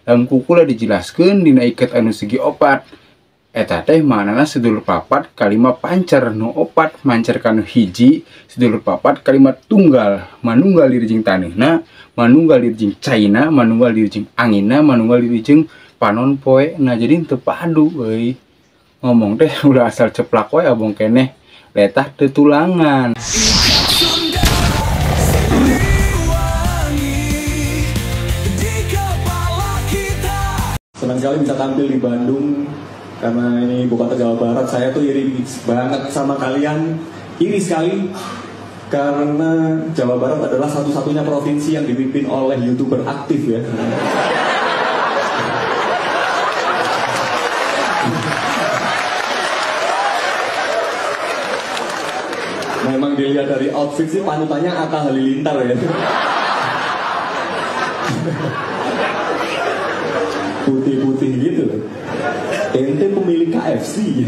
dalam kukula dijelaskan dina iket anu segi opat. Eta teh manana sedulur papat kalimat pancer nu opat mancer kanu hiji, sedulur papat kalimat tunggal manunggal dirjing taneuhna, manunggal dirjing caina, manunggal dirjing angina, manunggal dirjing panon poe. Nah jadi teu padu euy. Ngomong teh udah asal ceplak wae abong keneh letah teu tulangan. Senang sekali bisa tampil di Bandung karena ini ibu kota Jawa Barat. Saya tuh iri banget sama kalian, iri sekali karena Jawa Barat adalah satu-satunya provinsi yang dipimpin oleh YouTuber aktif ya. Memang dilihat dari outfit sih panutannya Atta Halilintar ya. Putih-putih gitu. Ente pemilik KFC.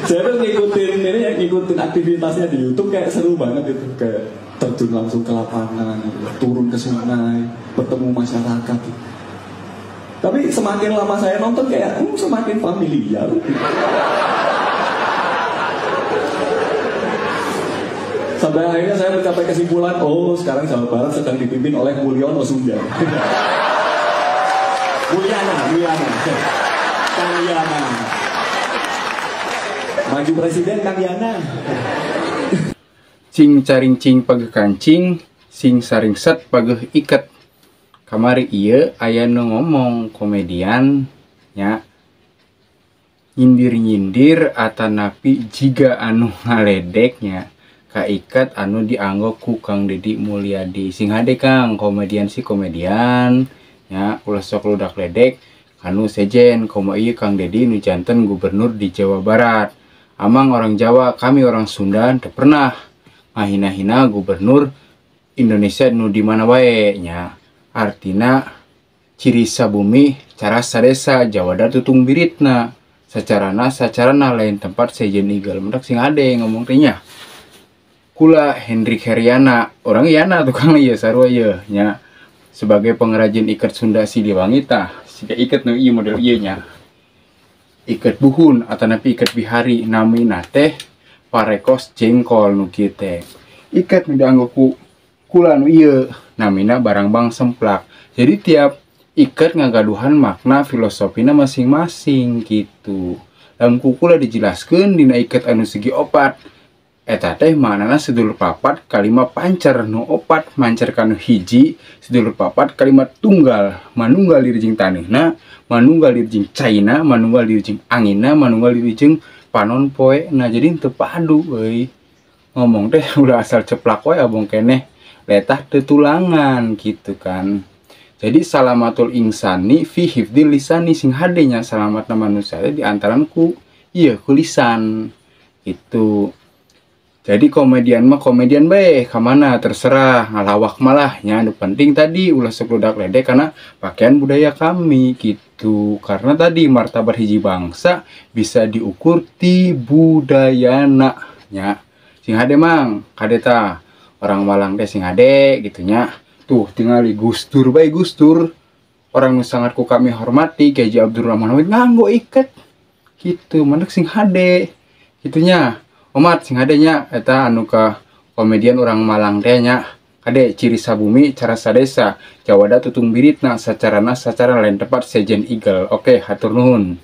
Saya tuh ngikutin aktivitasnya di YouTube kayak seru banget gitu, kayak terjun langsung ke lapangan, turun ke sungai, bertemu masyarakat. Tapi semakin lama saya nonton kayak semakin familiar. Sampai akhirnya saya mencapai kesimpulan, oh sekarang Jawa Barat sedang dipimpin oleh Mulyono Sunda. Kang Yana. Maju presiden Kang Yana. Cing caring cing pageh kancing, sing saring set pageh iket. Kamari ieu aya nu ngomong komedian nya nyindir-nyindir atanapi jiga anu ngaledeknya kaiket anu dianggap ku Kang Deddy Mulyadi. Sing hade Kang komedian si komedian nya ulah sok ludak ledek anu sejen komo ieu Kang Deddy nu janten gubernur di Jawa Barat. Amang orang Jawa, kami orang Sunda teu pernah ngahina-hina gubernur Indonesia nu di mana wae nya. Artina ciri sabumi cara sadesa Jawa da tutung biritna. Sacarana lain tempat sejen igal mendak sing ade ngomong teh nya. Kula Hendrik Heriana, orang Yana tukang ieu sarua ieu nya. Sebagai pengrajin iket Sunda Siliwangi tah, siga iket nu ieu model ieu nya. Iket buhun atanapi iket bihari namina teh parekos jengkol nu kieu teh. Iket nu dianggo ku kula nu ieu namina barang bang semplak. Jadi tiap iket ngagaduhan makna filosofina masing-masing gitu. Dalam kukula dijelaskeun dina iket anu segi opat. Eta teh manana sedulur papat kalimat pancer nu opat mancer kanu hiji, sedulur papat kalimat tunggal manunggal dirjing taneuhna, manunggal dirjing caina, manunggal dirjing angina, manunggal dirjing panon poe. Nah jadi teu padu euy. Ngomong teh udah asal ceplak wae abong keneh letah teu tulangan gitu kan. Jadi salamatul insani fi hifdil lisani, sing hadenya salamatna manusia di antaran ku ieu ku lisan gitu. Jadi komedian mah komedian bae, kamana terserah, ngalawak malah nya anu penting tadi ulah sok ludak ledek karena pakaian budaya kami gitu. Karena tadi martabat hiji bangsa bisa diukur ti budayana nya. Sing hade mang kadeta orang Malang teh sing hade gitu nya. Tuh tinggali Gustur bae Gustur. Orang nu sangat ku kami hormati Kiai Abdurrahman Hamid nganggo iket. Gitu, mandak sing hade. Gitunya. Umat sing hadenya eta anu ka komedian orang Malang teh nya. Kade ciri sabumi cara sadesa Jawa da tutung biritna sacara lain tepat sejen igal. Oke, hatur nuhun.